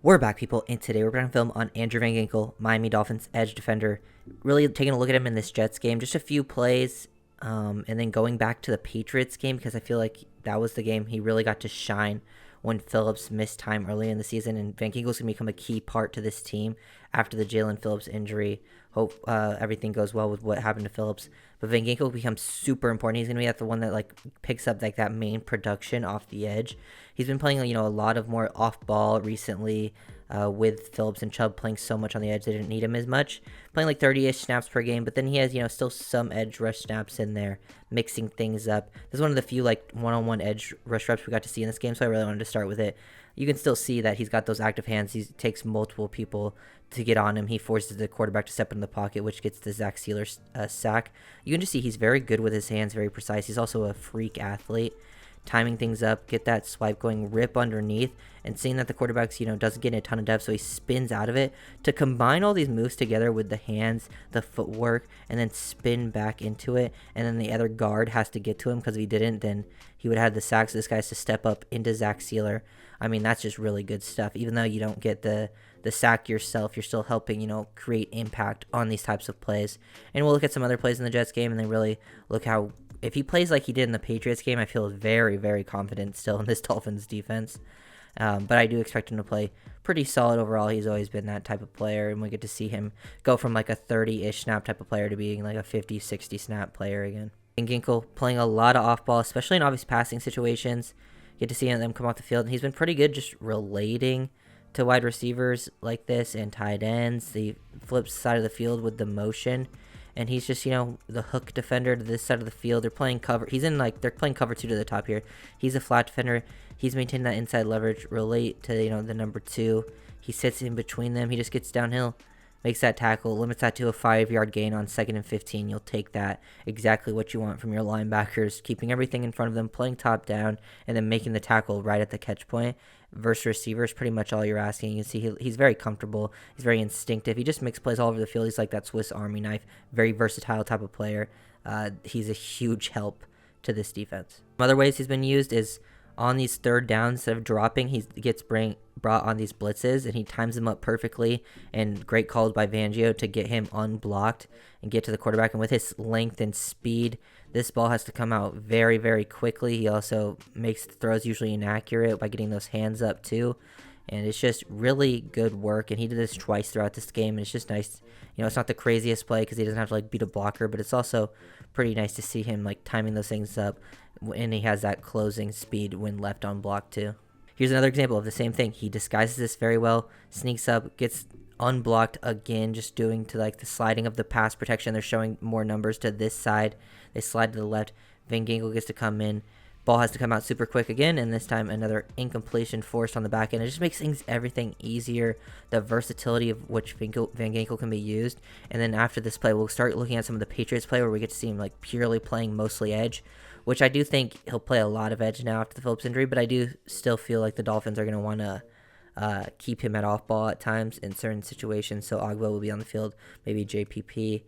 We're back, people, and today we're going to film on Andrew Van Ginkel, Miami Dolphins edge defender. Really taking a look at him in this Jets game, just a few plays, and then going back to the Patriots game because I feel like that was the game he really got to shine when Phillips missed time early in the season, and Van Ginkel's going to become a key part to this team after the Jalen Phillips injury. Hope everything goes well with what happened to Phillips. But Van Ginkel becomes super important. He's going to be the one that picks up that main production off the edge. He's been playing a lot of more off ball recently, with Phillips and Chubb playing so much on the edge they didn't need him as much. Playing 30-ish snaps per game, but then he has still some edge rush snaps in there, mixing things up. This is one of the few one-on-one edge rush reps we got to see in this game, so I really wanted to start with it. You can still see that he's got those active hands. He takes multiple people to get on him. He forces the quarterback to step in the pocket, which gets the Zach Sealer sack. You can just see he's very good with his hands, very precise. He's also a freak athlete. Timing things up, get that swipe going, rip underneath, and seeing that the quarterback's, doesn't get a ton of depth, so he spins out of it. To combine all these moves together with the hands, the footwork, and then spin back into it, and then the other guard has to get to him, because if he didn't, then he would have the sack, so this guy has to step up into Zach Sealer. I mean, that's just really good stuff. Even though you don't get the sack yourself, you're still helping, create impact on these types of plays. And we'll look at some other plays in the Jets game, and then really look how, if he plays like he did in the Patriots game, I feel very, very confident still in this Dolphins defense. But I do expect him to play pretty solid overall. He's always been that type of player, and we get to see him go from a 30-ish snap type of player to being a 50, 60 snap player again. And Ginkel playing a lot of off ball, especially in obvious passing situations. Get to see them come off the field, and he's been pretty good just relating to wide receivers like this and tight ends. He flips side of the field with the motion, and he's just the hook defender to this side of the field. They're playing cover. He's in they're playing cover 2 to the top here. He's a flat defender. He's maintained that inside leverage, relate to the number 2. He sits in between them. He just gets downhill, makes that tackle, limits that to a 5-yard gain on 2nd and 15. You'll take that. Exactly what you want from your linebackers, keeping everything in front of them, playing top down, and then making the tackle right at the catch point. Versus receivers, pretty much all you're asking. You see he's very comfortable. He's very instinctive. He just makes plays all over the field. He's like that Swiss Army knife, very versatile type of player. He's a huge help to this defense. Some other ways he's been used is on these third downs. Instead of dropping, he gets brought on these blitzes, and he times them up perfectly, and great calls by Fangio to get him unblocked and get to the quarterback. And with his length and speed, this ball has to come out very, very quickly. He also makes the throws usually inaccurate by getting those hands up too. And it's just really good work. And he did this twice throughout this game. And it's just nice. It's not the craziest play because he doesn't have to beat a blocker, but it's also pretty nice to see him timing those things up. And he has that closing speed when left on block too. Here's another example of the same thing. He disguises this very well, sneaks up, gets unblocked again, just doing to the sliding of the pass protection. They're showing more numbers to this side. They slide to the left. Van Ginkel gets to come in. Ball has to come out super quick again, and this time another incompletion forced on the back end. It just makes everything easier, the versatility of which Van Ginkel can be used. And then after this play, we'll start looking at some of the Patriots play where we get to see him purely playing mostly edge, which I do think he'll play a lot of edge now after the Phillips injury, but I do still feel like the Dolphins are going to want to keep him at off ball at times in certain situations. So Ogba will be on the field, maybe JPP,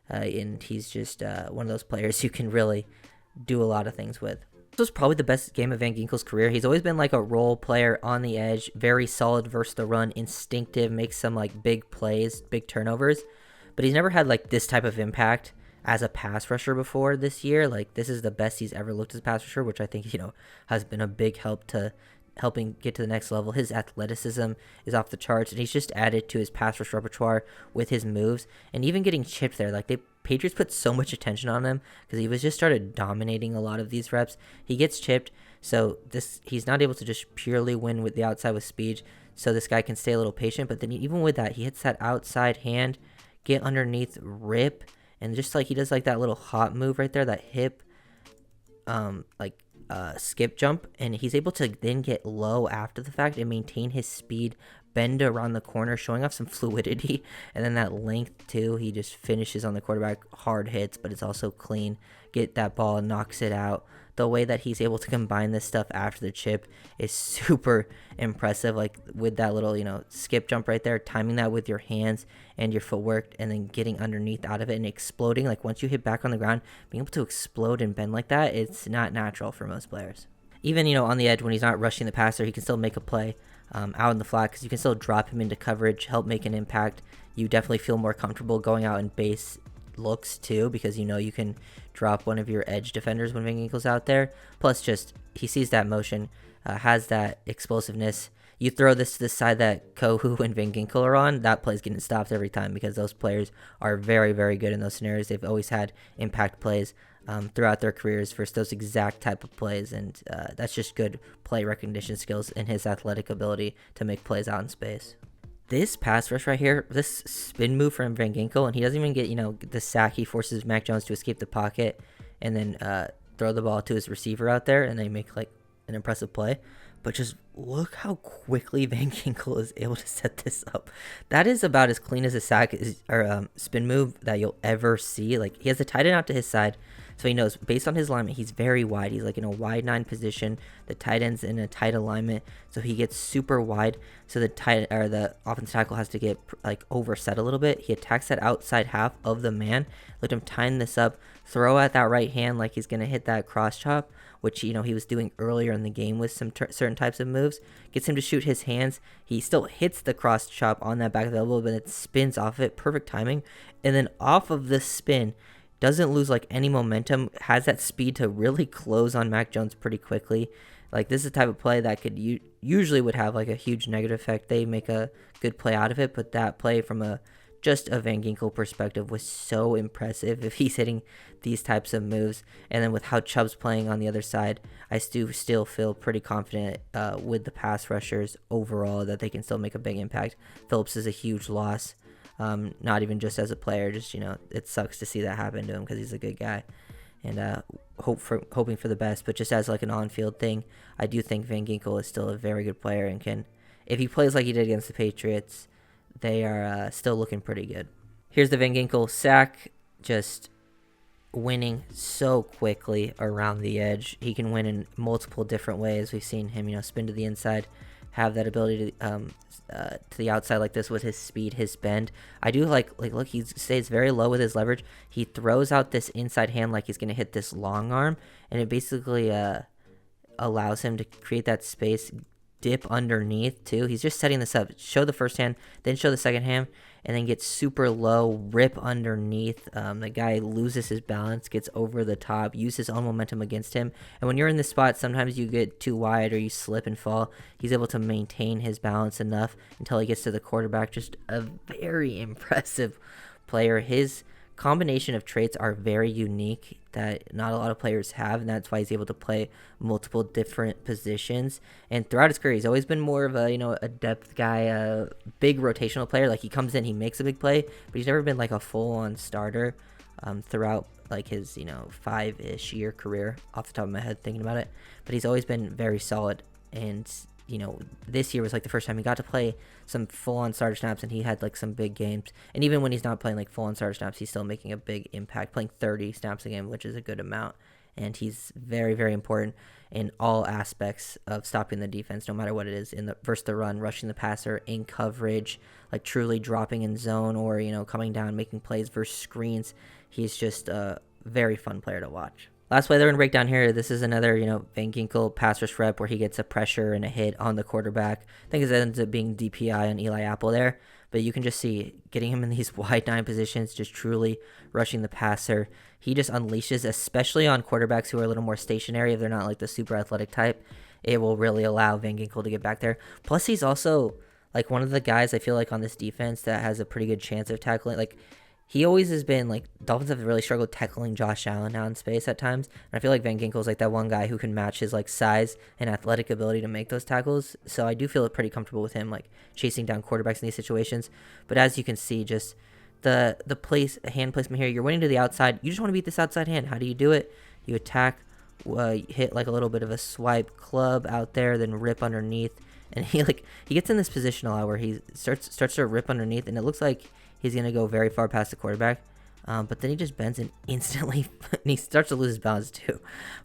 and he's just one of those players who can really do a lot of things with. This was probably the best game of Van Ginkel's career. He's always been a role player on the edge, very solid versus the run, instinctive, makes some big plays, big turnovers, but he's never had this type of impact as a pass rusher before this year. This is the best he's ever looked as a pass rusher, which I think has been a big help to helping get to the next level. His athleticism is off the charts, and he's just added to his pass rush repertoire with his moves, and even getting chipped there. The Patriots put so much attention on him because he was just started dominating a lot of these reps. He gets chipped, so he's not able to just purely win with the outside with speed, so this guy can stay a little patient. But then even with that, he hits that outside hand, get underneath, rip, and just he does that little hop move right there, that hip skip jump, and he's able to then get low after the fact and maintain his speed, bend around the corner, showing off some fluidity, and then that length too. He just finishes on the quarterback, hard hits, but it's also clean. Get that ball and knocks it out. The way that he's able to combine this stuff after the chip is super impressive. With that little, skip jump right there, timing that with your hands and your footwork, and then getting underneath out of it and exploding. Once you hit back on the ground, being able to explode and bend like that, it's not natural for most players. Even, on the edge when he's not rushing the passer, he can still make a play. out in the flat, because you can still drop him into coverage, help make an impact. You definitely feel more comfortable going out in base looks too, because you can drop one of your edge defenders when Van Ginkel's out there. Plus, just he sees that motion, has that explosiveness. You throw this to the side that Kohu and Van Ginkel are on, that play's getting stopped every time, because those players are very, very good in those scenarios. They've always had impact plays throughout their careers for those exact type of plays, and that's just good play recognition skills and his athletic ability to make plays out in space. This pass rush right here, this spin move from Van Ginkel, and he doesn't even get the sack. He forces Mac Jones to escape the pocket and then throw the ball to his receiver out there, and they make like an impressive play. But just look how quickly Van Ginkel is able to set this up. That is about as clean as a sack or spin move that you'll ever see. Like, he has the tight end out to his side, so he knows based on his alignment, he's very wide. He's like in a wide 9 position. The tight end's in a tight alignment, so he gets super wide. So the offensive tackle has to get like overset a little bit. He attacks that outside half of the man. Let him time this up, throw at that right hand like he's gonna hit that cross chop, which he was doing earlier in the game with some certain types of moves. Gets him to shoot his hands. He still hits the cross chop on that back of the elbow, but it spins off of it. Perfect timing. And then off of this spin, doesn't lose like any momentum, has that speed to really close on Mac Jones pretty quickly. Like, this is the type of play that could usually would have like a huge negative effect. They make a good play out of it, but that play from just a Van Ginkel perspective was so impressive. If he's hitting these types of moves, and then with how Chubb's playing on the other side, I still feel pretty confident with the pass rushers overall that they can still make a big impact. Phillips is a huge loss, not even just as a player. Just it sucks to see that happen to him because he's a good guy, and hoping for the best. But just as like an on-field thing, I do think Van Ginkel is still a very good player and can, if he plays like he did against the Patriots, they are still looking pretty good. Here's the Van Ginkel sack, just winning so quickly around the edge. He can win in multiple different ways. We've seen him, spin to the inside, have that ability to the outside like this with his speed, his bend. I do like look, he stays very low with his leverage. He throws out this inside hand like he's going to hit this long arm, and it basically allows him to create that space, dip underneath too. He's just setting this up. Show the first hand, then show the second hand, and then get super low, rip underneath. The guy loses his balance, gets over the top, use his own momentum against him. And when you're in this spot, sometimes you get too wide or you slip and fall. He's able to maintain his balance enough until he gets to the quarterback. Just a very impressive player. His combination of traits are very unique that not a lot of players have, and that's why he's able to play multiple different positions. And throughout his career, he's always been more of a depth guy, a big rotational player. Like, he comes in, he makes a big play, but he's never been like a full-on starter throughout like his 5-ish year career, off the top of my head thinking about it. But he's always been very solid, and this year was like the first time he got to play some full-on starter snaps, and he had like some big games. And even when he's not playing like full-on starter snaps, he's still making a big impact, playing 30 snaps a game, which is a good amount. And he's very, very important in all aspects of stopping the defense, no matter what it is, versus the run, rushing the passer, in coverage, like truly dropping in zone, or coming down, making plays versus screens. He's just a very fun player to watch. Last play they're going to break down here, this is another, Van Ginkel pass rush rep where he gets a pressure and a hit on the quarterback. I think it ends up being DPI on Eli Apple there. But you can just see, getting him in these wide 9 positions, just truly rushing the passer. He just unleashes, especially on quarterbacks who are a little more stationary. If they're not like the super athletic type, it will really allow Van Ginkel to get back there. Plus, he's also like one of the guys I feel like on this defense that has a pretty good chance of tackling. Like, he always has been, like, Dolphins have really struggled tackling Josh Allen out in space at times. And I feel like Van Ginkel is like that one guy who can match his like size and athletic ability to make those tackles. So I do feel pretty comfortable with him, like, chasing down quarterbacks in these situations. But as you can see, just the hand placement here, you're winning to the outside. You just want to beat this outside hand. How do you do it? You attack, hit like a little bit of a swipe club out there, then rip underneath. And he gets in this position a lot where he starts to rip underneath, and it looks like he's going to go very far past the quarterback. But then he just bends and instantly, and he starts to lose his balance too.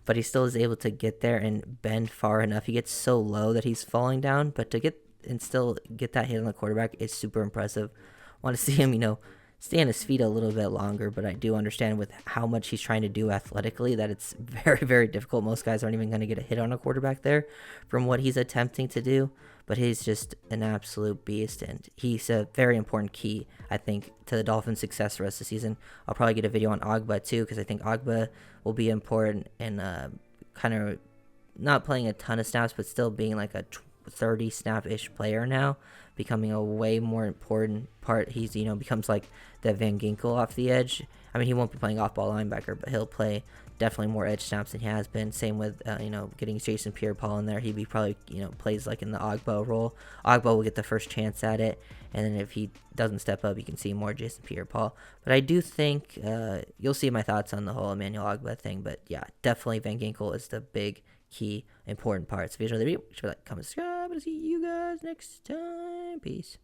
But he still is able to get there and bend far enough. He gets so low that he's falling down, but to get that hit on the quarterback is super impressive. Want to see him, stay on his feet a little bit longer, but I do understand with how much he's trying to do athletically that it's very, very difficult. Most guys aren't even going to get a hit on a quarterback there from what he's attempting to do. but he's just an absolute beast, and he's a very important key, I think, to the Dolphins' success the rest of the season. I'll probably get a video on Agba too, because I think Agba will be important in kind of not playing a ton of snaps, but still being like a 30 snap ish player now, becoming a way more important part. He's, becomes like the Van Ginkel off the edge. I mean, he won't be playing off ball linebacker, but he'll play definitely more edge snaps than he has been. Same with, getting Jason Pierre-Paul in there. He'd be probably, plays like in the Agbo role. Agbo will get the first chance at it, and then if he doesn't step up, you can see more Jason Pierre-Paul. But I do think you'll see my thoughts on the whole Emmanuel Agba thing. But yeah, definitely Van Ginkel is the big, key, important parts. If you enjoyed the video, make sure to like, comment, subscribe, and I'll see you guys next time. Peace.